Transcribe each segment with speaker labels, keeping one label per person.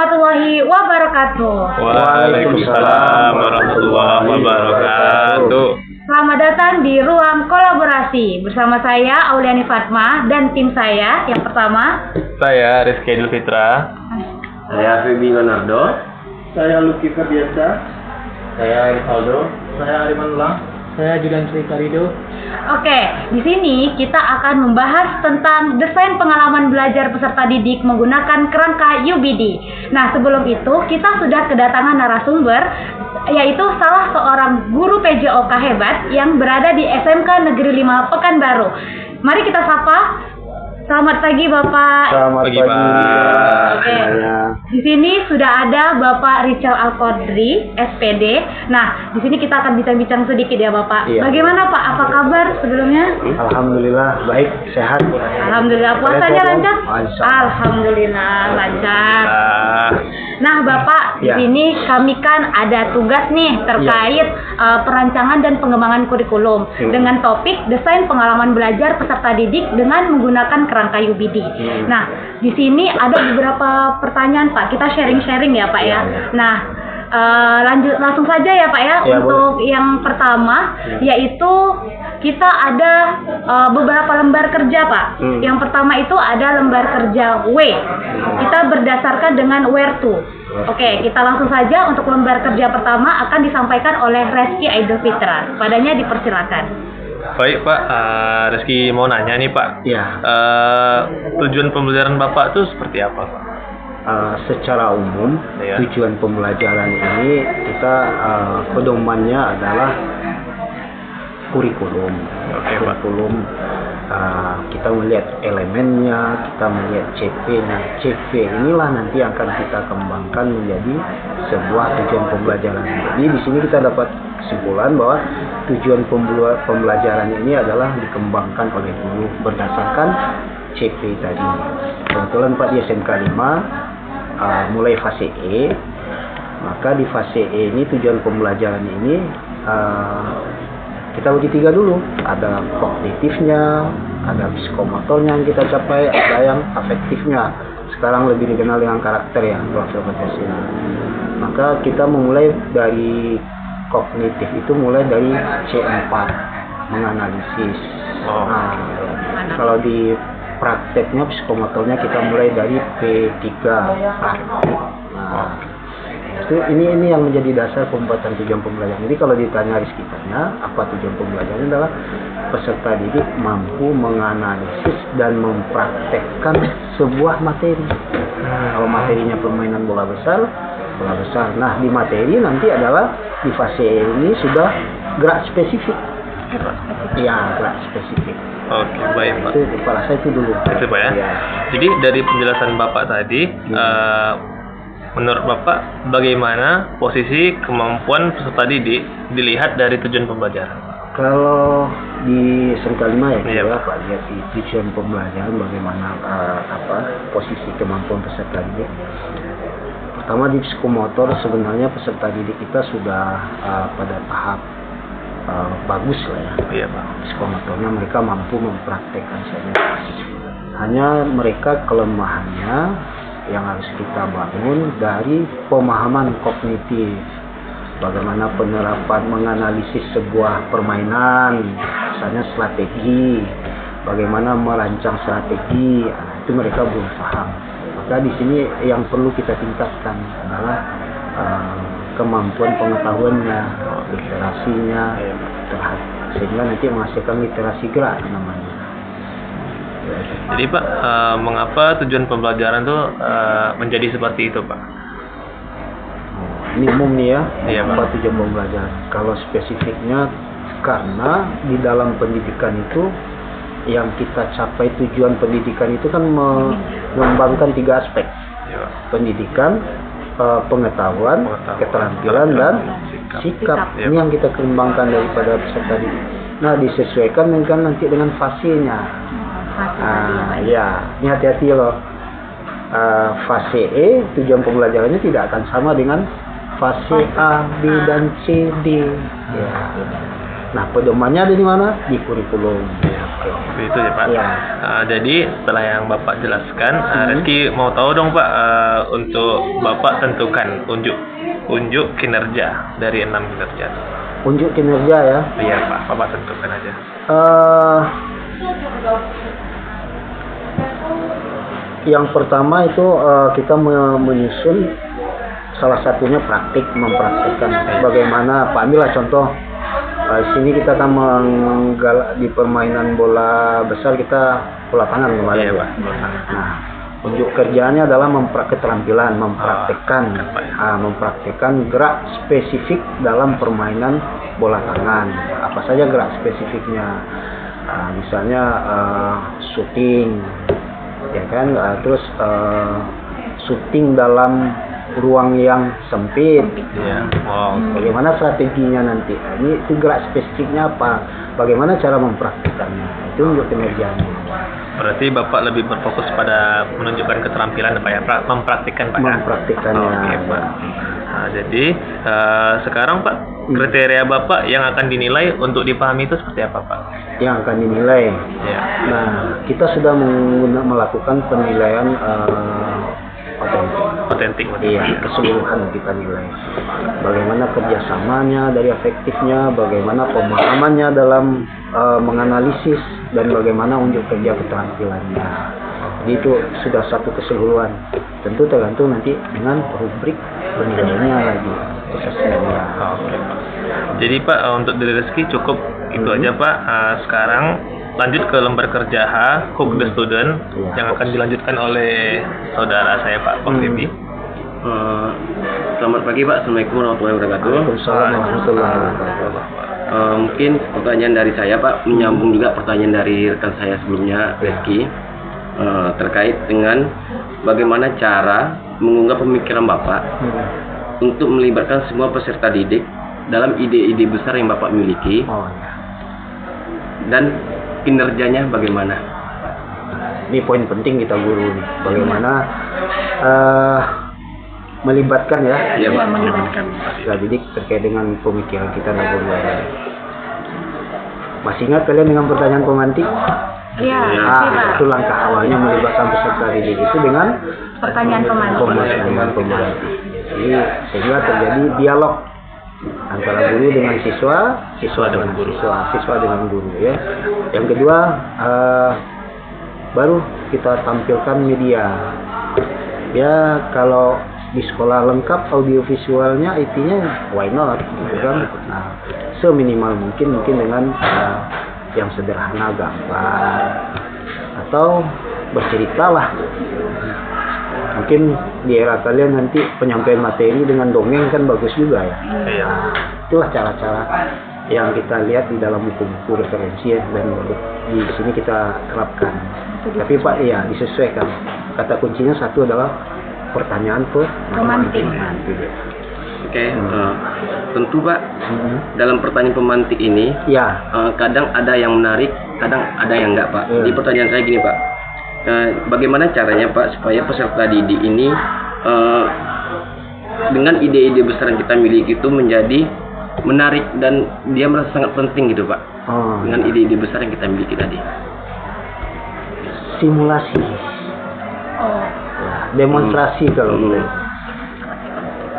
Speaker 1: warahmatullahi wabarakatuh.
Speaker 2: Waalaikumsalam warahmatullahi wabarakatuh.
Speaker 1: Selamat datang di Ruang Kolaborasi bersama saya Auliani Fatma dan tim saya. Yang pertama,
Speaker 2: Saya Rizky Idul Fitra.
Speaker 3: Saya Febi Leonardo. Saya Lucky Ferdiansa. Saya Rivaldo. Saya Ariman Ulang. Saya Julian Sri Karido.
Speaker 1: oke, di sini kita akan membahas tentang desain pengalaman belajar peserta didik menggunakan kerangka UBD. Nah, sebelum itu kita sudah kedatangan narasumber, yaitu salah seorang guru PJOK hebat yang berada di SMK Negeri 5 Pekanbaru. Mari kita sapa. Selamat pagi Bapak.
Speaker 3: Selamat
Speaker 2: Pagi,
Speaker 3: pagi.
Speaker 2: Pak.
Speaker 1: Oke. Di sini sudah ada Bapak Richard Al-Qadri, SPD. Nah, di sini kita akan bincang-bincang sedikit ya Bapak.
Speaker 3: Iya.
Speaker 1: Bagaimana Pak? Apa kabar sebelumnya?
Speaker 3: Alhamdulillah baik, sehat.
Speaker 1: Alhamdulillah. Puasanya lancar?
Speaker 3: Lancar.
Speaker 1: Alhamdulillah lancar. Nah Bapak, di
Speaker 3: Ya.
Speaker 1: sini kami kan ada tugas nih terkait perancangan dan pengembangan kurikulum dengan topik desain pengalaman belajar peserta didik dengan menggunakan kerangka UBD. Nah, di sini ada beberapa pertanyaan Pak. Kita sharing-sharing ya Pak ya. Nah, lanjut langsung saja ya Pak ya,
Speaker 3: Ya,
Speaker 1: untuk yang pertama yaitu kita ada beberapa lembar kerja Pak. Yang pertama itu ada lembar kerja W. Kita berdasarkan dengan where to. Oke, kita langsung saja untuk lembar kerja pertama akan disampaikan oleh Rizky Idul Fitra. Padanya dipersilakan.
Speaker 2: Baik Pak, Rizky mau nanya nih Pak.
Speaker 3: Ya,
Speaker 2: Tujuan pembelajaran Bapak itu seperti apa Pak?
Speaker 3: secara umum
Speaker 2: Ya.
Speaker 3: tujuan pembelajaran ini kita pedomannya adalah kurikulum.
Speaker 2: Oke, Pak.
Speaker 3: Kurikulum kita melihat elemennya, kita melihat CP-nya. CP inilah nanti akan kita kembangkan menjadi sebuah tujuan pembelajaran. Jadi di sini kita dapat kesimpulan bahwa tujuan pembelajaran ini adalah dikembangkan oleh guru berdasarkan CP tadi. Kebetulan Pak di SMK 5 mulai fase E, maka di fase E ini tujuan pembelajaran ini kita uji 3 dulu. Ada kognitifnya, ada psikomotornya yang kita capai, ada yang afektifnya. Sekarang lebih dikenal dengan karakter ya, profil Pancasila. Maka kita memulai dari kognitif itu mulai dari C4, menganalisis. Nah, kalau di prakteknya psikomotornya kita mulai dari P3, praktik. Nah, itu ini yang menjadi dasar pembuatan tujuan pembelajaran. Jadi kalau ditanya Rizky tanya apa tujuan pembelajaran adalah peserta didik mampu menganalisis dan mempraktekkan sebuah materi. Kalau materinya permainan bola besar. Nah, di materi nanti adalah di fase ini sudah gerak spesifik. Ya, gerak spesifik.
Speaker 2: Oke, baik Pak.
Speaker 3: Itu kepala saya itu dulu.
Speaker 2: Itu Pak ya.
Speaker 3: Ya.
Speaker 2: Jadi dari penjelasan Bapak tadi, menurut Bapak bagaimana posisi kemampuan peserta didik dilihat dari tujuan pembelajaran?
Speaker 3: Kalau di SMK 5 ya,
Speaker 2: Iya,
Speaker 3: kita
Speaker 2: Pak.
Speaker 3: lihat di tujuan pembelajaran bagaimana posisi kemampuan peserta didik. Pertama di psikomotor sebenarnya peserta didik kita sudah pada tahap bagus lah ya.
Speaker 2: Iya Pak.
Speaker 3: Psikomotornya mereka mampu mempraktekkan saja. Hanya mereka kelemahannya yang harus kita bangun dari pemahaman kognitif. Bagaimana penerapan menganalisis sebuah permainan, misalnya strategi, bagaimana merancang strategi, itu mereka belum paham. Maka di sini yang perlu kita tingkatkan adalah kemampuan pengetahuannya, literasinya, sehingga nanti menghasilkan literasi gerak namanya.
Speaker 2: Jadi Pak, mengapa tujuan pembelajaran itu menjadi seperti itu Pak?
Speaker 3: Ini umum nih ya,
Speaker 2: Iya, Pak.
Speaker 3: apa tujuan pembelajaran. Kalau spesifiknya karena di dalam pendidikan itu yang kita capai tujuan pendidikan itu kan mengembangkan 3 aspek.
Speaker 2: Iya Pak.
Speaker 3: Pendidikan, pengetahuan, keterampilan dan sikap.
Speaker 2: Iya,
Speaker 3: Ini yang kita kembangkan daripada peserta didik. Nah, disesuaikan dengan nanti dengan fasenya. Ya, ini hati-hati loh. Fase E tujuan pembelajarannya tidak akan sama dengan fase A, B dan C, D. Ya. Nah, pedomannya ada di mana? Di kurikulum.
Speaker 2: Itu ya Pak.
Speaker 3: Iya.
Speaker 2: Jadi setelah yang Bapak jelaskan, Reski mau tahu dong Pak, untuk Bapak tentukan unjuk kinerja dari 6 kinerja.
Speaker 3: Unjuk kinerja ya.
Speaker 2: Iya Pak, Bapak tentukan aja.
Speaker 3: Yang pertama itu kita menyusun salah satunya mempraktikkan bagaimana. Pak, ambillah contoh. Sini kita akan di permainan bola besar kita bola tangan kemarin.
Speaker 2: Iya Pak.
Speaker 3: Nah, unjuk kerjanya adalah keterampilan, mempraktikkan gerak spesifik dalam permainan bola tangan. Apa saja gerak spesifiknya? Misalnya shooting, ya kan? Terus shooting dalam ruang yang sempit.
Speaker 2: Iya. Wow.
Speaker 3: Bagaimana strateginya nanti? Ini itu gerak spesifiknya apa? Bagaimana cara mempraktikkannya? Itu unjuk kinerjanya.
Speaker 2: Berarti Bapak lebih berfokus pada menunjukkan keterampilan Pak ya, mempraktikkan Pak ya?
Speaker 3: Mempraktikkannya.
Speaker 2: Oke Pak. Nah, jadi sekarang Pak, kriteria Bapak yang akan dinilai untuk dipahami itu seperti apa Pak?
Speaker 3: Yang akan dinilai.
Speaker 2: Ya.
Speaker 3: Nah, kita sudah melakukan penilaian
Speaker 2: Otentik.
Speaker 3: Iya, keseluruhan kita nilai. Bagaimana kerjasamanya dari efektifnya, bagaimana pemahamannya dalam menganalisis, dan bagaimana unjuk kerja keterampilannya. Jadi itu sudah satu keseluruhan. Tentu tergantung nanti dengan rubrik penilaiannya lagi, asesmennya.
Speaker 2: Oke Pak. Jadi Pak, untuk dari Reski cukup itu aja Pak. Sekarang lanjut ke lembar kerja H, Cook the Student, yang akan dilanjutkan oleh saudara saya Pak Febi.
Speaker 4: Selamat pagi Pak, Assalamualaikum warahmatullahi wabarakatuh.
Speaker 3: Waalaikumsalam warahmatullahi wabarakatuh.
Speaker 4: Mungkin pertanyaan dari saya Pak, menyambung juga pertanyaan dari rekan saya sebelumnya, Reski, terkait dengan bagaimana cara mengunggah pemikiran Bapak untuk melibatkan semua peserta didik dalam ide-ide besar yang Bapak miliki, dan kinerjanya bagaimana?
Speaker 3: Ini poin penting kita guru nih. Bagaimana melibatkan ya,
Speaker 4: Iya Pak.
Speaker 1: Melibatkan.
Speaker 3: peserta didik terkait dengan pemikiran kita dan guru. Masih ingat kalian dengan pertanyaan pemantik?
Speaker 1: Iya, pasti Pak.
Speaker 3: Itu langkah awalnya melibatkan peserta didik itu dengan
Speaker 1: Pertanyaan pemantik.
Speaker 3: pemantik. Jadi sehingga terjadi dialog antara guru dengan siswa dengan guru, siswa dengan guru ya. Yang kedua, baru kita tampilkan media. Ya, kalau di sekolah lengkap audiovisualnya, IT-nya why not gitu kan. Nah, seminimal mungkin dengan yang sederhana, gambar, atau bercerita lah. Mungkin di era kalian nanti penyampaian materi dengan dongeng kan bagus juga ya.
Speaker 2: Iya.
Speaker 3: Nah, itulah cara-cara yang kita lihat di dalam buku-buku referensi ya, dan di sini kita terapkan. Tapi Pak, ya disesuaikan. Kata kuncinya satu adalah pertanyaan
Speaker 1: Pemantik.
Speaker 4: Oke, tentu Pak, dalam pertanyaan pemantik ini
Speaker 3: Ya,
Speaker 4: kadang ada yang menarik, kadang ada yang enggak Pak. Jadi pertanyaan saya gini Pak, bagaimana caranya Pak supaya peserta didik ini dengan ide-ide besar yang kita miliki itu menjadi menarik dan dia merasa sangat penting gitu Pak, dengan ide-ide besar yang kita miliki tadi.
Speaker 3: simulasi,
Speaker 1: Oh,
Speaker 3: ya, demonstrasi kalau boleh.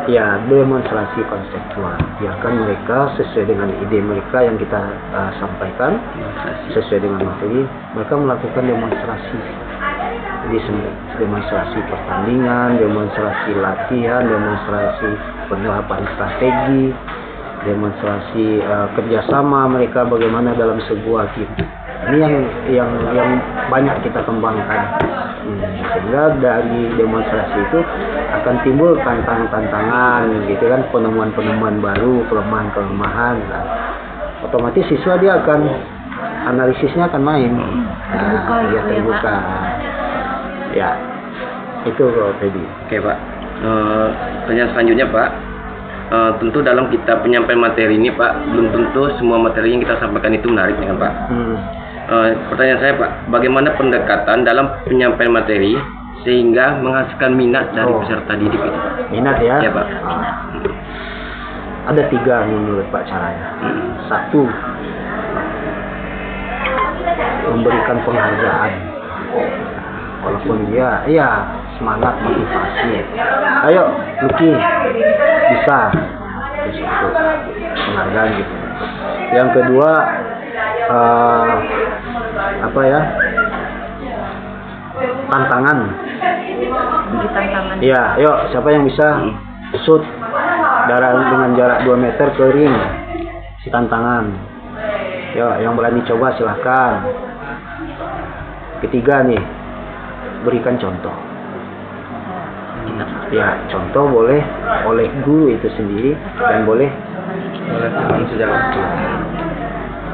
Speaker 3: Ya, demonstrasi konseptual. Biarkan mereka sesuai dengan ide mereka yang kita sampaikan, sesuai dengan materi, mereka melakukan demonstrasi. Jadi demonstrasi pertandingan, demonstrasi latihan, demonstrasi penerapan strategi, demonstrasi kerjasama mereka bagaimana dalam sebuah tim. Ini yang banyak kita kembangkan. Sehingga dari demonstrasi itu akan timbul tantangan gitu kan, penemuan-penemuan baru, kelemahan-kelemahan. Nah, otomatis siswa dia akan analisisnya akan main. Nah, dia terbuka. Ya, itu kalau tadi.
Speaker 4: Oke Pak, pertanyaan selanjutnya Pak, tentu dalam kita penyampaian materi ini Pak, belum tentu semua materi yang kita sampaikan itu menarik ya Pak. Pertanyaan saya Pak, bagaimana pendekatan dalam penyampaian materi sehingga menghasilkan minat dari peserta didik itu Pak?
Speaker 3: Minat ya?
Speaker 4: Ya Pak.
Speaker 3: Ada 3 menurut Pak caranya. Satu, memberikan penghargaan. Walaupun dia semangat, motivasi. Ayo Lucky, bisa. Terus itu penghargaan gitu. Yang kedua tantangan.
Speaker 1: Bagi tantangan.
Speaker 3: Iya, ayo siapa yang bisa shoot dengan jarak 2 meter ke ring, si tantangan. Yo, yang berani coba silahkan. Ketiga nih, berikan contoh. Ya, contoh boleh oleh guru itu sendiri dan boleh oleh teman sejalan.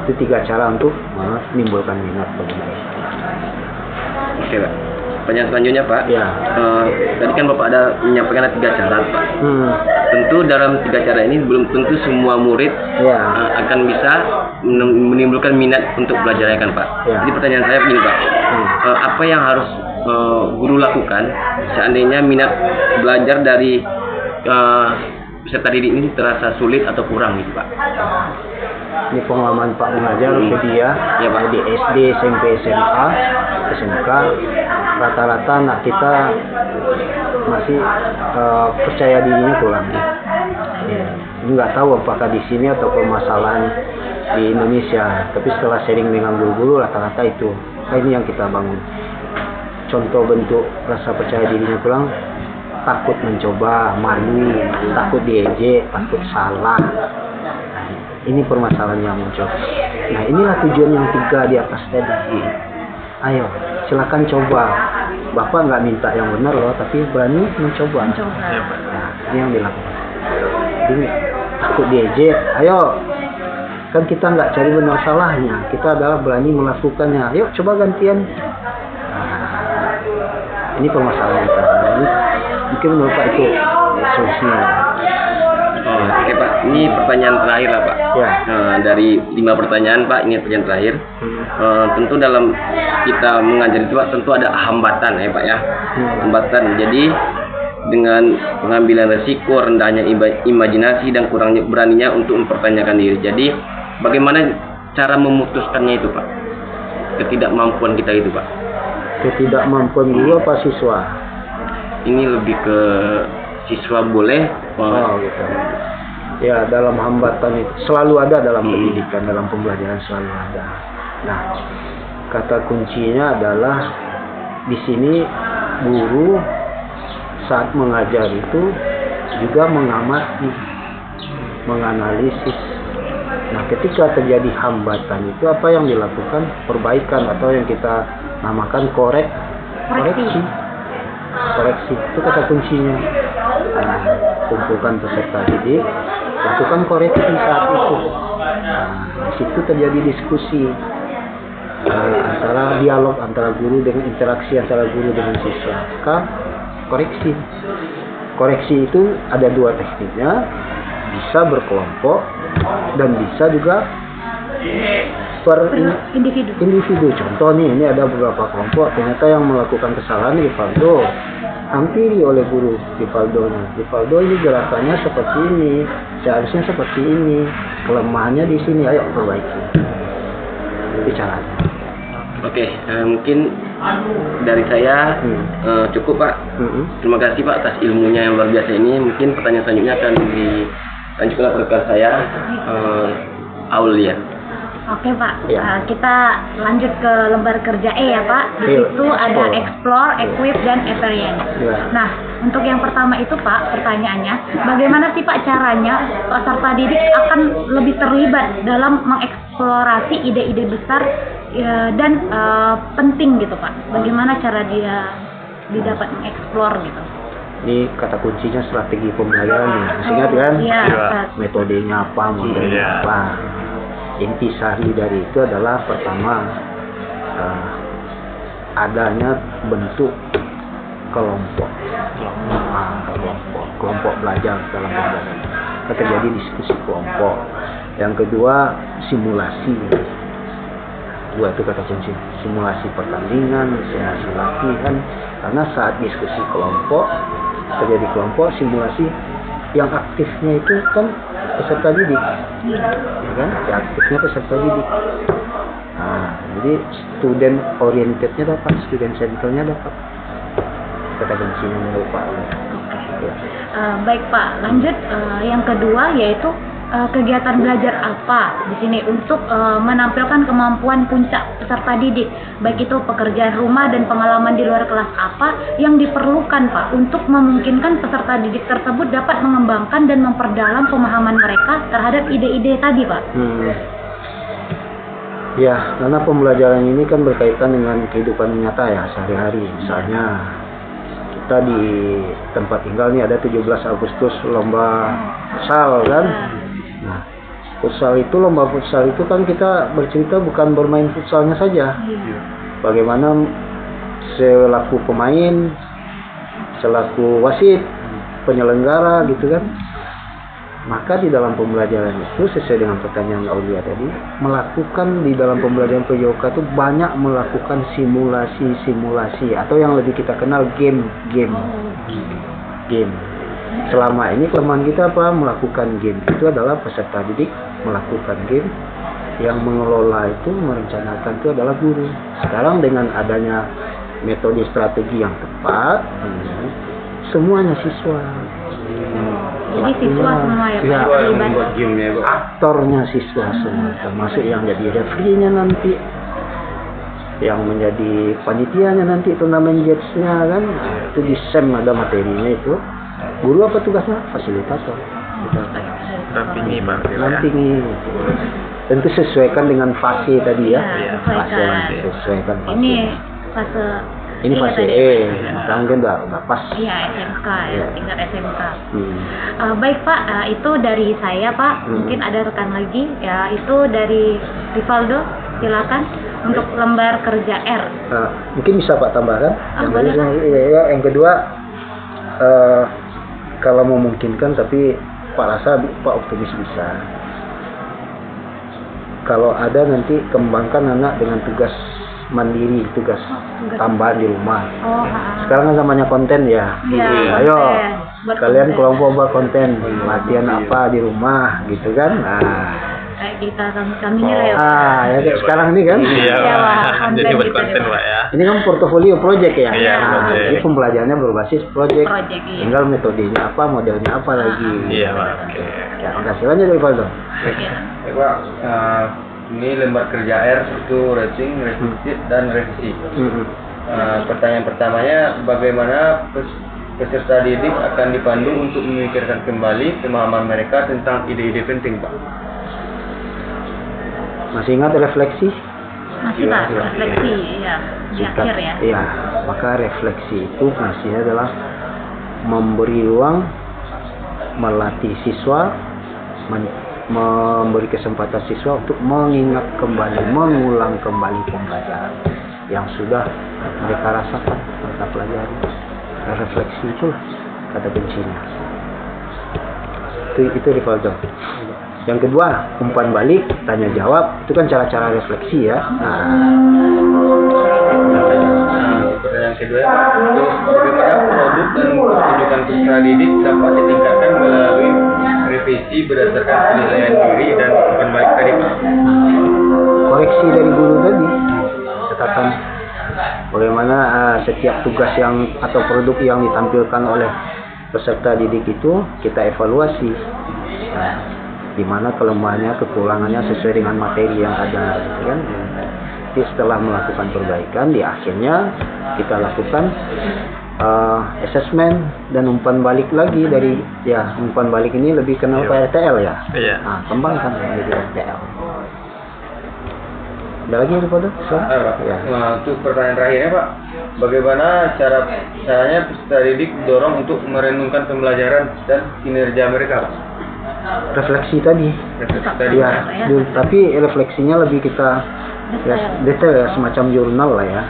Speaker 3: Itu 3 cara untuk menimbulkan minat bagi mereka.
Speaker 4: Oke Pak. Pertanyaan selanjutnya Pak.
Speaker 3: Ya.
Speaker 4: Tadi kan Bapak ada menyampaikan ada 3 cara Pak. Tentu dalam 3 cara ini belum tentu semua murid akan bisa menimbulkan minat untuk belajar ya kan Pak.
Speaker 3: Ya.
Speaker 4: Jadi pertanyaan saya begini Pak. Apa yang harus guru lakukan seandainya minat belajar dari peserta didik ini terasa sulit atau kurang gitu Pak?
Speaker 3: Ini pengalaman Pak mengajar ke dia
Speaker 4: Ya, Pak.
Speaker 3: di SD, SMP, SMA, SMK. Rata-rata anak kita masih percaya dirinya kurang. Ya. Ini nggak tahu apakah di sini atau permasalahan di Indonesia. Tapi setelah sharing dengan guru-guru rata-rata itu. Ini yang kita bangun. Contoh bentuk rasa percaya dirinya kurang, takut mencoba, malu, takut diejek, takut salah. Ini permasalahan yang muncul. Nah, inilah tujuan yang 3 di atas tadi. Ayo, silakan coba. Bapak nggak minta yang benar loh, tapi berani mencoba. Nah, ini yang dilakukan. Jadi, takut diejek. Ayo, kan kita nggak cari benar salahnya. Kita adalah berani melakukannya. Ayo, coba gantian. Nah, ini permasalahan kita. Ini, mungkin menurut Pak itu solusinya.
Speaker 4: Oke Pak, ini pertanyaan terakhir lah Pak.
Speaker 3: Ya.
Speaker 4: Dari 5 pertanyaan Pak, ini pertanyaan terakhir. Tentu dalam kita mengajar itu Pak, tentu ada hambatan ya Pak ya. Hambatan. Jadi dengan pengambilan resiko, rendahnya imajinasi dan kurangnya beraninya untuk mempertanyakan diri. Jadi bagaimana cara memutuskannya itu Pak? Ketidakmampuan kita itu Pak.
Speaker 3: Ketidakmampuan guru apa siswa?
Speaker 4: Ini lebih ke siswa boleh.
Speaker 3: Gitu. Ya, dalam hambatan itu selalu ada dalam pendidikan, dalam pembelajaran selalu ada. Nah, kata kuncinya adalah di sini guru saat mengajar itu juga mengamati, menganalisis. Nah, ketika terjadi hambatan itu apa yang dilakukan? Perbaikan atau yang kita namakan koreksi. Koreksi itu kata kuncinya. Nah, kumpulkan peserta didik, lakukan koreksi saat itu. Nah, di situ terjadi diskusi antara dialog antara guru dengan interaksi antara guru dengan siswa. Maka koreksi itu ada 2 tekniknya, bisa berkelompok dan bisa juga per individu. Contoh nih, ini ada beberapa kelompok ternyata yang melakukan kesalahan di Rivaldo, hampiri oleh guru Rivaldonya. Rivaldo ini gerakannya seperti ini, seharusnya seperti ini, kelemahannya di sini, ayo perbaiki. Bicara.
Speaker 4: Oke, mungkin dari saya cukup Pak. Terima kasih Pak atas ilmunya yang luar biasa ini. Mungkin pertanyaan selanjutnya akan dilanjutkan rekan saya, Aulia.
Speaker 1: Oke Pak,
Speaker 3: Ya.
Speaker 1: kita lanjut ke lembar kerja E ya Pak. Di
Speaker 3: Yuk.
Speaker 1: situ ada explore, equip, dan experience.
Speaker 3: Ya.
Speaker 1: Nah, untuk yang pertama itu Pak, pertanyaannya, bagaimana sih Pak caranya peserta didik akan lebih terlibat dalam mengeksplorasi ide-ide besar dan penting gitu Pak? Bagaimana cara dia dapat mengeksplor gitu?
Speaker 3: Ini kata kuncinya strategi pembelajaran nih. Masih ingat kan?
Speaker 1: Iya,
Speaker 2: Iya.
Speaker 1: Ustaz.
Speaker 3: Metodenya apa, modelnya
Speaker 2: Iya.
Speaker 3: apa. Intisari dari itu adalah pertama adanya bentuk kelompok belajar dalam pembelajaran. Terjadi diskusi kelompok. Yang kedua simulasi. 2 itu kata kunci, simulasi pertandingan, simulasi latihan. Karena saat diskusi kelompok terjadi kelompok, simulasi yang aktifnya itu kan peserta didik, ya kan? Yang aktifnya peserta didik. Nah, Jadi student orientednya dapat, student centernya dapat. Kata kuncinya lupa. Ya.
Speaker 1: Baik Pak, lanjut yang kedua yaitu kegiatan belajar apa di sini untuk menampilkan kemampuan puncak peserta didik, baik itu pekerjaan rumah dan pengalaman di luar kelas apa yang diperlukan Pak untuk memungkinkan peserta didik tersebut dapat mengembangkan dan memperdalam pemahaman mereka terhadap ide-ide tadi Pak.
Speaker 3: Ya, karena pembelajaran ini kan berkaitan dengan kehidupan nyata ya sehari-hari. Misalnya kita di tempat tinggal nih ada 17 Agustus lomba futsal kan. Nah, lomba futsal itu kan kita bercerita bukan bermain futsalnya saja. Bagaimana selaku pemain, selaku wasit, penyelenggara gitu kan. Maka di dalam pembelajaran itu sesuai dengan pertanyaan Aulia tadi, melakukan di dalam pembelajaran PJOK itu banyak melakukan simulasi atau yang lebih kita kenal game. Selama ini kelemahan kita apa? Melakukan game. Itu adalah peserta didik melakukan game, yang mengelola itu, merencanakan itu adalah guru. Sekarang dengan adanya metode strategi yang tepat, semuanya siswa.
Speaker 1: Jadi siswa semua ya Pak,
Speaker 3: membuat gamenya, aktornya siswa semua, termasuk yang jadi referee-nya nanti, yang menjadi panitianya nanti, turnamen jetsnya kan. Nah, itu di SEM ada materinya itu. Guru apa tugasnya? Fasilitator.
Speaker 2: Dampingi Pak.
Speaker 3: Dampingi. Tentu sesuaikan dengan fase tadi ya.
Speaker 1: Sesuaikan.
Speaker 3: Fase. Ini fase E. Mungkin udah pas.
Speaker 1: Iya, SMK ya, tingkat SMK. Baik Pak, itu dari saya Pak. Mungkin ada rekan lagi ya, itu dari Rivaldo. Silakan untuk lembar kerja R.
Speaker 3: Mungkin bisa Pak tambahkan.
Speaker 1: Boleh, Pak.
Speaker 3: Yang kedua, kalau memungkinkan, tapi Pak rasa Pak optimis bisa. Kalau ada nanti kembangkan anak dengan tugas mandiri, tugas tambahan di rumah. Sekarang kan namanya konten ya. Ayo kalian kelompok buat konten, latihan apa di rumah gitu kan.
Speaker 1: Kita kami lah ya.
Speaker 3: Ya sekarang ini kan.
Speaker 2: Jadi buat konten Pak ya.
Speaker 3: Ini kan portofolio project ya.
Speaker 2: Project.
Speaker 3: Jadi pembelajarannya berbasis project.
Speaker 1: Iya.
Speaker 3: Tinggal metodenya apa, modelnya apa lagi.
Speaker 2: Iya Pak.
Speaker 3: Ya, makasih lanjut dari Valdo.
Speaker 4: Pak, ini lembar kerja R itu rating, revisi dan revisi. Pertanyaan pertamanya, bagaimana peserta didik akan dipandu untuk memikirkan kembali pemahaman mereka tentang ide-ide penting, Pak?
Speaker 3: Masih ingat refleksi?
Speaker 1: Masih Pak, refleksi ya di akhir ya.
Speaker 3: Iya, maka refleksi itu fungsinya adalah memberi ruang, melatih siswa, memberi kesempatan siswa untuk mengingat kembali, mengulang kembali pembelajaran yang sudah mereka rasakan, mereka pelajari. Refleksi itulah kata kuncinya. Itu Rivaldo. Yang kedua, umpan balik, tanya jawab, itu kan cara-cara refleksi ya.
Speaker 4: Pertanyaan kedua, bagaimana produk dan pertunjukan peserta didik dapat ditingkatkan melalui revisi berdasarkan penilaian diri dan umpan balik tadi, Pak?
Speaker 3: Koreksi dari guru tadi, catatan bagaimana setiap tugas yang atau produk yang ditampilkan oleh peserta didik itu kita evaluasi. Di mana kelemahannya, kekurangannya sesuai dengan materi yang ada, kan? Jadi setelah melakukan perbaikan, di akhirnya kita lakukan assessment dan umpan balik lagi dari umpan balik ini lebih kenal RTL ya.
Speaker 2: Iya.
Speaker 3: Kembangkan menjadi RTL. Ada lagi Pak? Ya.
Speaker 4: Untuk pertanyaan terakhirnya Pak, bagaimana caranya peserta didik dorong untuk merenungkan pembelajaran dan kinerja mereka, Pak?
Speaker 3: Refleksi tadi. Ya, tapi refleksinya lebih kita detail ya, semacam jurnal lah ya.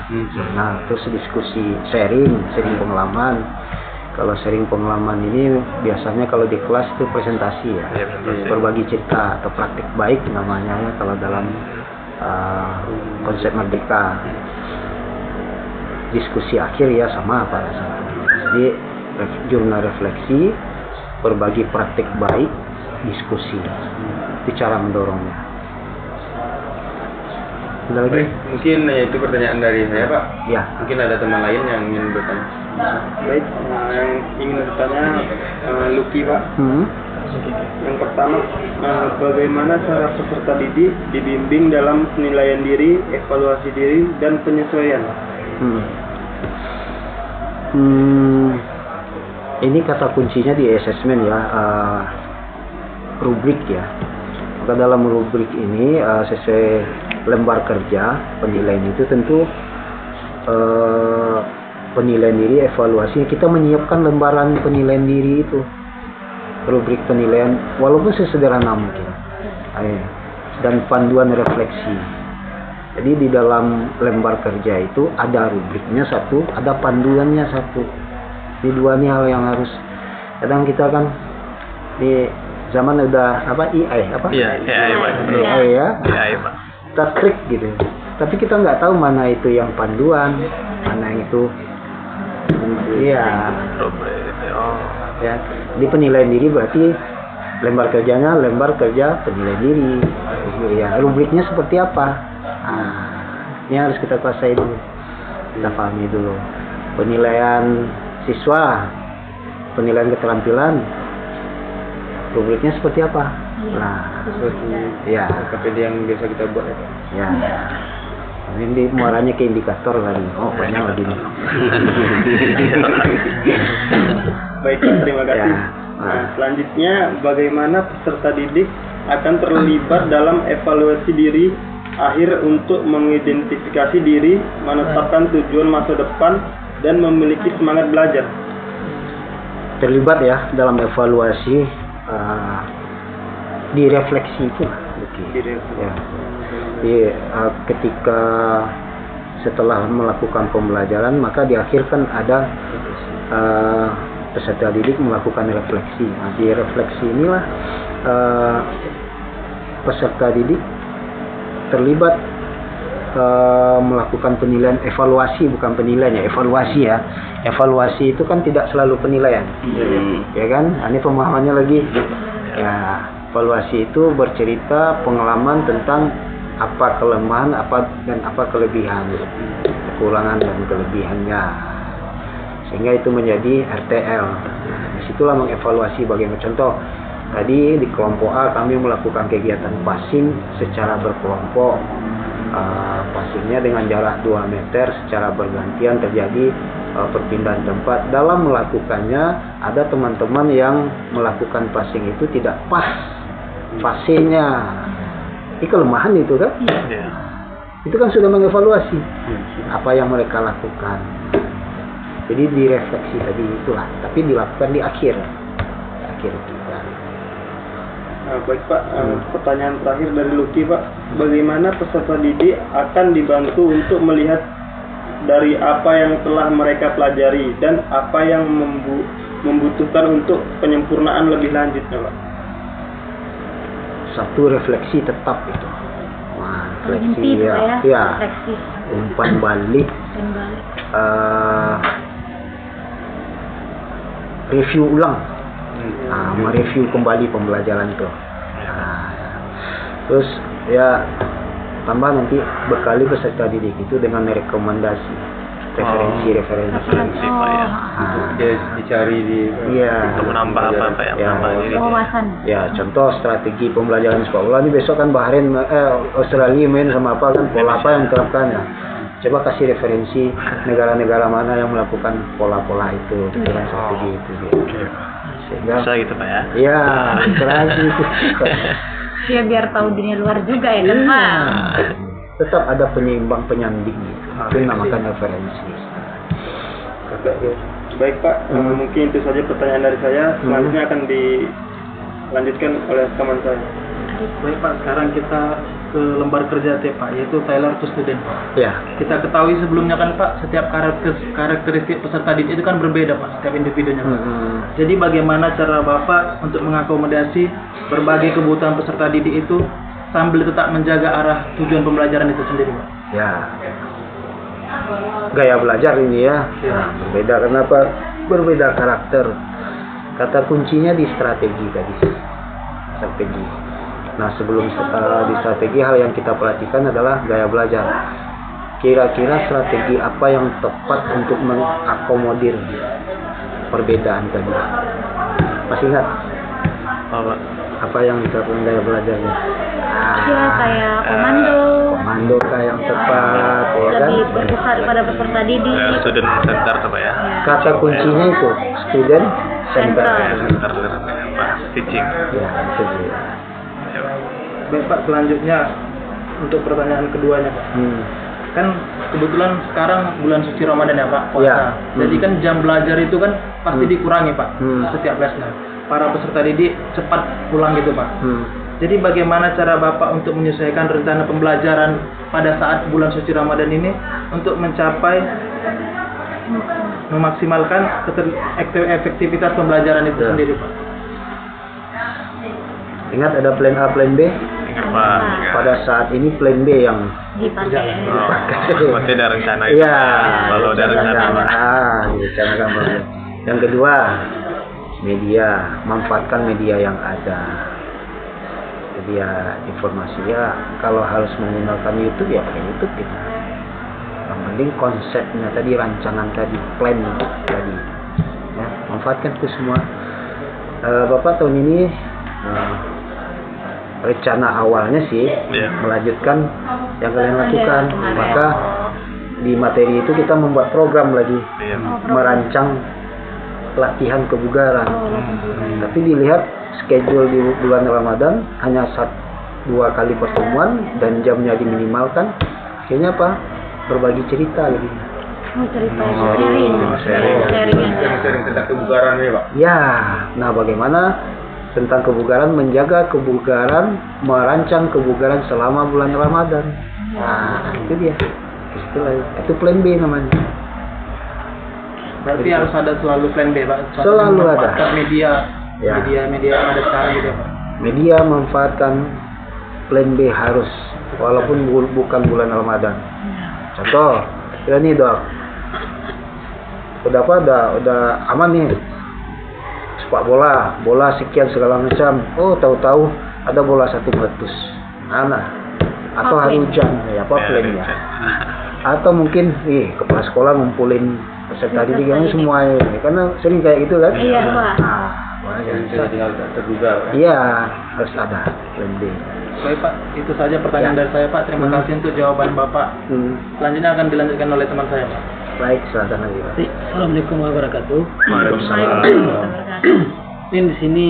Speaker 3: Nah, terus diskusi, sharing pengalaman. Kalau sharing pengalaman ini biasanya kalau di kelas itu presentasi ya, berbagi cerita atau praktik baik namanya ya kalau dalam konsep Merdeka. Diskusi akhir ya sama apa rasanya. Jadi jurnal refleksi, berbagi praktik baik, diskusi, itu cara mendorongnya. Ada lagi?
Speaker 4: Baik, mungkin itu pertanyaan dari saya Pak.
Speaker 3: Ya.
Speaker 4: Mungkin ada teman lain yang ingin bertanya.
Speaker 5: Baik, yang ingin bertanya Lucky Pak. Yang pertama, bagaimana cara peserta didik dibimbing dalam penilaian diri, evaluasi diri, dan penyesuaian?
Speaker 3: Ini kata kuncinya di asesmen ya, rubrik ya. Maka dalam rubrik ini sesuai lembar kerja penilaian itu tentu penilaian diri, evaluasi. Kita menyiapkan lembaran penilaian diri itu, rubrik penilaian, walaupun sesederhana mungkin, dan panduan refleksi. Jadi di dalam lembar kerja itu ada rubriknya satu, ada panduannya satu. Di dua ini hal yang harus. Kadang kita kan di zaman udah AI
Speaker 2: Iya, AI Pak.
Speaker 3: AI ya,
Speaker 2: AI Pak.
Speaker 3: kita klik gitu. Tapi kita nggak tahu mana itu yang panduan, mana yang itu. Iya.
Speaker 2: Oh.
Speaker 3: Ya, di penilaian diri berarti lembar kerjanya lembar kerja penilaian diri. Ya, rubriknya seperti apa? Ini harus kita kuasai dulu, kita pahami dulu. Penilaian siswa, penilaian keterampilan, rubriknya seperti apa? Nah, ya.
Speaker 4: KPD yang biasa kita buat ya Pak.
Speaker 3: Ya. Ini muaranya ke indikator lagi. Oh, banyak lagi nih.
Speaker 5: Baik Pak, terima kasih.
Speaker 3: Ya.
Speaker 5: Nah, selanjutnya, bagaimana peserta didik akan terlibat dalam evaluasi diri akhir untuk mengidentifikasi diri, menetapkan tujuan masa depan, dan memiliki semangat belajar?
Speaker 3: Terlibat ya dalam evaluasi, di refleksi itu. Ya. Ketika setelah melakukan pembelajaran, maka di akhir kan ada peserta didik melakukan refleksi. Nah, di refleksi inilah peserta didik terlibat melakukan penilaian, evaluasi, bukan penilaian ya, evaluasi ya. Evaluasi itu kan tidak selalu penilaian, ya kan? Ini pemahamannya lagi. Ya, evaluasi itu bercerita pengalaman tentang apa kelemahan, dan apa kelebihan, kekurangan dan kelebihannya, sehingga itu menjadi RTL. Disitulah mengevaluasi. Bagaimana contoh tadi di kelompok A kami melakukan kegiatan passing secara berkelompok, passingnya dengan jarak 2 meter secara bergantian, terjadi perpindahan tempat. Dalam melakukannya ada teman-teman yang melakukan passing itu tidak pas fasenya. Ini kelemahan itu kan?
Speaker 2: Iya.
Speaker 3: Itu kan sudah mengevaluasi apa yang mereka lakukan. Jadi direfleksi tadi itulah, tapi dilakukan di akhir kita.
Speaker 5: Baik Pak, pertanyaan terakhir dari Lucky Pak, bagaimana peserta didik akan dibantu untuk melihat dari apa yang telah mereka pelajari dan apa yang membutuhkan untuk penyempurnaan lebih lanjutnya Pak?
Speaker 3: Satu, refleksi tetap itu. Wah, refleksi
Speaker 1: Inti,
Speaker 3: ya,
Speaker 1: refleksi.
Speaker 3: umpan balik, review ulang, mereview kembali pembelajaran itu. Terus ya tambah nanti bekali peserta didik itu dengan rekomendasi, referensi
Speaker 2: Pak ya.
Speaker 4: Dia dicari di
Speaker 2: Untuk menambah apa yang menambah diri.
Speaker 1: Wawasan.
Speaker 3: Ya, contoh strategi pembelajaran sepak bola ini besok kan Bahrain, Australia main sama apa kan, pola apa yang diterapkan ya. Coba kasih referensi negara-negara mana yang melakukan pola-pola itu, dengan strategi itu. Sehingga
Speaker 2: Bisa gitu Pak ya.
Speaker 3: ya, strategi itu.
Speaker 1: Ya biar tahu dunia luar juga ya kan Pak.
Speaker 3: Tetap ada penyeimbang penyanding gitu. Itu yang namakan referensi.
Speaker 5: Baik Pak, mungkin itu saja pertanyaan dari saya. Selanjutnya akan dilanjutkan oleh teman saya.
Speaker 6: Baik Pak, sekarang kita ke lembar kerja T Pak, yaitu Tailor to Student Pak.
Speaker 3: Ya,
Speaker 6: Kita ketahui sebelumnya kan Pak, setiap karakteristik peserta didik itu kan berbeda Pak, setiap individunya Pak. Jadi bagaimana cara Bapak untuk mengakomodasi berbagai kebutuhan peserta didik itu sambil tetap menjaga arah tujuan pembelajaran itu sendiri Pak?
Speaker 3: ya. Gaya belajar ini ya. Nah, berbeda. Kenapa? Berbeda karakter. Kata kuncinya di strategi tadi. Strategi. Nah, sebelum di strategi, hal yang kita perhatikan adalah gaya belajar. Kira-kira strategi apa yang tepat untuk mengakomodir perbedaan tadi? Masih ingat
Speaker 2: Pak.
Speaker 3: apa yang diterapkan gaya belajarnya?
Speaker 1: Ya kayak komando
Speaker 3: Kayak yang tepat, ya kan?
Speaker 1: lebih berpusat pada peserta didik.
Speaker 2: Student center Pak ya.
Speaker 3: Kata kuncinya itu student center.
Speaker 2: Center apa? Teaching.
Speaker 3: Ya, itu sih.
Speaker 2: Ya, Pak.
Speaker 6: Baik Pak, selanjutnya untuk pertanyaan keduanya Pak. Kan kebetulan sekarang bulan suci Ramadan ya Pak, puasa.
Speaker 3: Ya.
Speaker 6: Jadi kan jam belajar itu kan pasti dikurangi Pak setiap lesnya. Para peserta didik cepat pulang gitu Pak. Jadi bagaimana cara Bapak untuk menyesuaikan rencana pembelajaran pada saat bulan suci Ramadan ini untuk mencapai memaksimalkan efektivitas pembelajaran itu sendiri Pak?
Speaker 3: Ingat ada plan A, plan B?
Speaker 2: Ingat Pak.
Speaker 3: Pada saat ini plan B yang
Speaker 1: Dipakai.
Speaker 2: Pasti ada rencana itu.
Speaker 3: Iya,
Speaker 2: Kalau ada rencana Pak.
Speaker 3: direncanakan Pak. Yang kedua, media, manfaatkan media yang ada. Media informasi ya, kalau harus menggunakan YouTube ya pakai YouTube kita. Yang penting konsepnya tadi, rancangan tadi, plan tadi. Ya, manfaatkan itu semua. Bapak tahun ini rencana awalnya sih melanjutkan yang kalian lakukan. Maka di materi itu kita membuat program lagi, merancang latihan kebugaran. Tapi dilihat schedule di bulan Ramadan hanya 2 kali pertemuan dan jamnya diminimalkan. Akhirnya apa? Berbagi cerita lagi.
Speaker 5: Sharing tentang kebugaran ya Pak.
Speaker 3: Ya, nah bagaimana tentang kebugaran, menjaga kebugaran, merancang kebugaran selama bulan Ramadan. Nah, itu dia. Itu plan B namanya.
Speaker 6: Berarti harus ada selalu plan B Pak.
Speaker 3: Selalu ada.
Speaker 6: Media yang ada sekarang gitu Pak.
Speaker 3: Media manfaatkan plan B harus, walaupun bukan bulan Ramadan. Contoh, ya nih Dok. Udah aman nih. Sepak bola sekian segala macam. Oh, tahu-tahu ada bola 1 meletus. Atau hari hujan, ya apa plannya? Atau mungkin kepala sekolah ngumpulin peserta didik yang semua ini, karena sering kayak gitu kan?
Speaker 1: Iya Pak.
Speaker 5: Tinggal terduga.
Speaker 3: Iya, harus ada plan B.
Speaker 6: Baik Pak, itu saja pertanyaan dari saya Pak. Terima kasih untuk jawaban Bapak. Selanjutnya akan dilanjutkan oleh teman saya Pak.
Speaker 3: Baik, silakan lagi Pak.
Speaker 7: Assalamualaikum warahmatullahi wabarakatuh.
Speaker 2: Waalaikumsalam.
Speaker 7: Ini di sini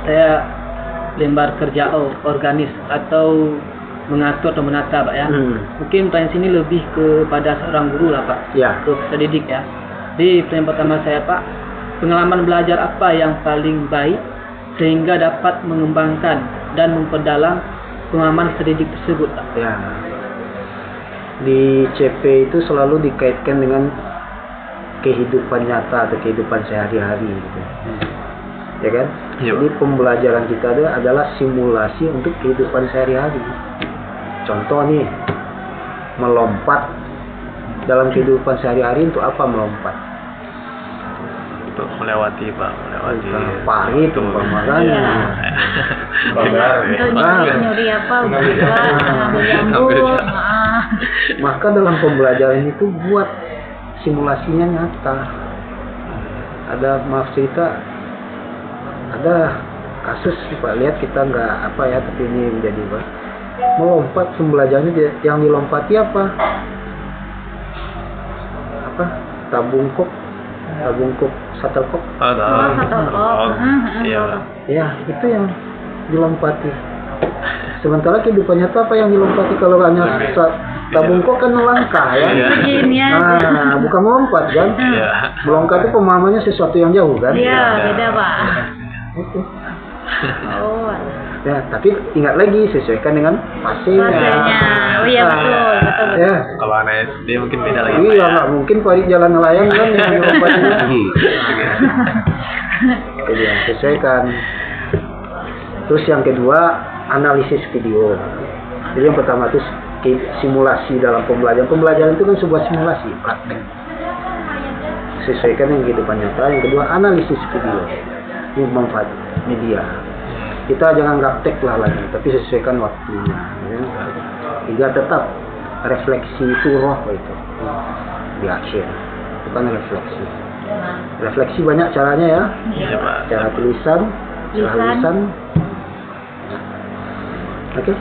Speaker 7: saya lembar kerja organis atau mengatur atau menata Pak ya. Mungkin pertanyaan sini lebih kepada seorang guru lah Pak.
Speaker 3: Ya.
Speaker 7: Ke peserta didik ya. Di pertanyaan pertama saya Pak, pengalaman belajar apa yang paling baik sehingga dapat mengembangkan dan memperdalam pengalaman peserta didik tersebut Pak?
Speaker 3: Ya. Di CP itu selalu dikaitkan dengan kehidupan nyata atau kehidupan sehari-hari gitu. Ya kan? Jadi pembelajaran kita adalah simulasi untuk kehidupan sehari-hari. Contoh nih, melompat dalam kehidupan sehari-hari untuk apa melompat?
Speaker 2: Untuk melewati Pak, melewati
Speaker 3: parit umpamanya.
Speaker 1: Untuk nyuri apa? Ngambil jambu.
Speaker 3: Maka dalam pembelajaran itu buat simulasinya nyata. Ada ada kasus Pak, lihat kita nggak tapi ini menjadi Pak. Melompat pembelajarannya yang dilompati apa? Tabungkok shuttlecock.
Speaker 2: Iya.
Speaker 3: Ya, itu yang dilompati. Sementara kehidupan nyata apa yang dilompati? Kalau hanya tabungkok kan melangkah ya. Nah, bukan melompat kan? Melompat itu pemahamannya sesuatu yang jauh kan?
Speaker 1: Iya, beda Pak.
Speaker 3: Itu. Ya, tapi ingat lagi sesuaikan dengan fasenya.
Speaker 1: Oh iya betul.
Speaker 3: Ya.
Speaker 2: Kalau anak SD mungkin beda lagi.
Speaker 3: Iya, nggak mungkin Farid jalan nelayan kan yang dilompatin. Jadi sesuaikan. Terus yang kedua, analisis video. Jadi yang pertama itu simulasi dalam pembelajaran. Pembelajaran itu kan sebuah simulasi, praktek. Sesuaikan dengan kehidupan nyata. Yang kedua, analisis video. Ini manfaat media. kita jangan gaptek lah lagi, tapi sesuaikan waktunya. Ya. 3, tetap refleksi itu roh itu di akhir, itu kan refleksi. Refleksi banyak caranya ya,
Speaker 2: Iya Pak.
Speaker 3: cara tulisan, cara lisan. Oke.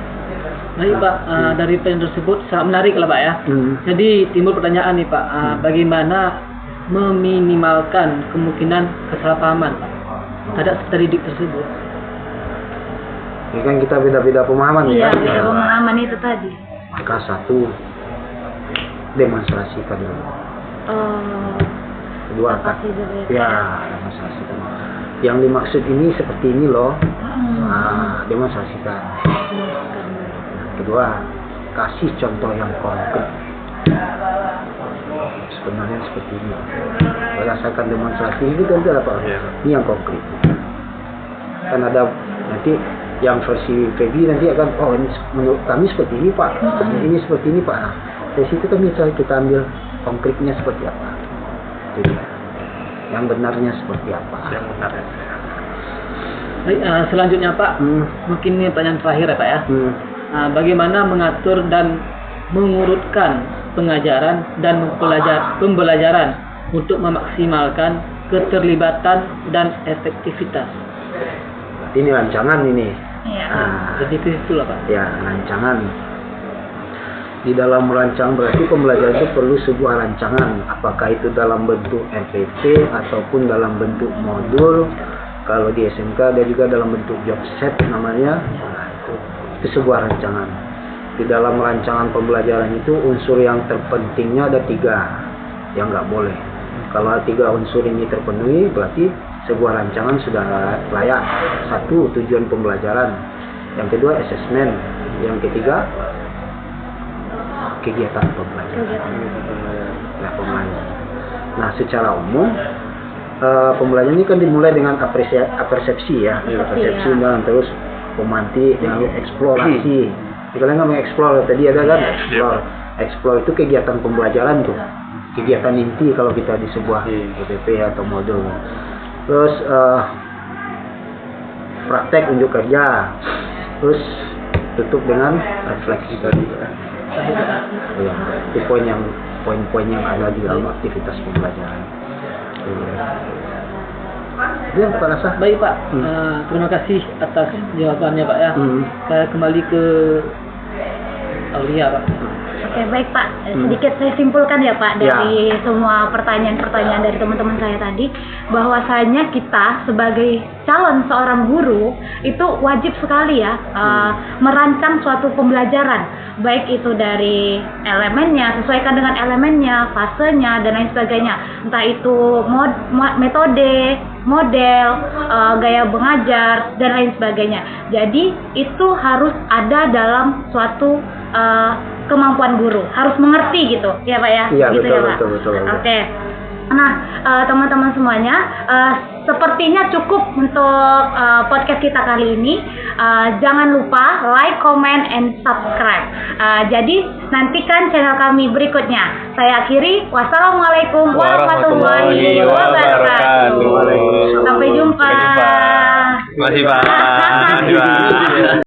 Speaker 7: Baik Pak, dari pertanyaan tersebut sangat menarik lah Pak ya. Jadi timbul pertanyaan nih Pak, bagaimana meminimalkan kemungkinan kesalahpahaman Pak terhadap peserta didik tersebut?
Speaker 3: Ini kan kita beda-beda pemahaman
Speaker 1: Iya,
Speaker 3: ya.
Speaker 1: beda pemahaman itu tadi.
Speaker 3: Maka 1, demonstrasikan dulu. Kedua,
Speaker 1: Apa sih dulu
Speaker 3: ya demonstrasikan. Yang dimaksud ini seperti ini loh. Nah, demonstrasikan. Kedua, kasih contoh yang konkret. Sebenarnya seperti ini. Berdasarkan demonstrasi itu kan ada apa? Ini yang konkret. Kan ada nanti yang versi Feby nanti akan, oh ini menurut kami seperti ini Pak, ini seperti ini Pak. Nah, dari situ kan bisa kita ambil konkretnya seperti apa. Jadi yang benarnya seperti apa.
Speaker 2: Yang benar ya.
Speaker 7: Baik, selanjutnya Pak, mungkin ini pertanyaan terakhir ya Pak ya. Bagaimana mengatur dan mengurutkan pengajaran dan pembelajaran untuk memaksimalkan keterlibatan dan efektivitas?
Speaker 3: Ini rancangan ini.
Speaker 1: Iya.
Speaker 7: Jadi ke situ lah Pak.
Speaker 3: Ya, rancangan. Di dalam rancangan berarti pembelajaran itu perlu sebuah rancangan. Apakah itu dalam bentuk MPP ataupun dalam bentuk modul. Kalau di SMK ada juga dalam bentuk job set namanya. Nah, itu sebuah rancangan. Di dalam rancangan pembelajaran itu unsur yang terpentingnya ada 3 yang nggak boleh. Kalau 3 unsur ini terpenuhi berarti sebuah rancangan sudah layak. 1, tujuan pembelajaran. Yang kedua, asesmen. Yang ketiga, kegiatan pembelajaran. Nah, secara umum pembelajaran ini kan dimulai dengan persepsi ya. Persepsi dan terus pemantik, lalu eksplorasi. Kalian nggak mengeksplor tadi ada kan? Explore itu kegiatan pembelajaran tuh. Kegiatan inti kalau kita di sebuah PPP atau modul. Terus praktek unjuk kerja, terus tutup dengan refleksi tadi. Ya, itu poin-poin yang ada di dalam aktivitas pembelajaran. Ya, Pak Rasa.
Speaker 7: Baik Pak, terima kasih atas jawabannya Pak ya. Saya kembali ke Aulia Pak.
Speaker 1: Oke, baik Pak. Sedikit saya simpulkan ya Pak dari semua pertanyaan-pertanyaan dari teman-teman saya tadi, bahwasanya kita sebagai calon seorang guru itu wajib sekali ya merancang suatu pembelajaran, baik itu dari elemennya, sesuaikan dengan elemennya, fasenya dan lain sebagainya. Entah itu metode, model, gaya mengajar dan lain sebagainya. Jadi itu harus ada dalam suatu kemampuan guru, harus mengerti gitu ya Pak ya.
Speaker 3: Iya,
Speaker 1: gitu
Speaker 3: betul,
Speaker 1: ya Pak.
Speaker 3: betul.
Speaker 1: Oke. Nah, teman-teman semuanya, sepertinya cukup untuk podcast kita kali ini. Jangan lupa like, comment, and subscribe. Jadi nantikan channel kami berikutnya. Saya akhiri. Wassalamualaikum warahmatullahi wabarakatuh. Sampai jumpa.
Speaker 2: Terima kasih Pak.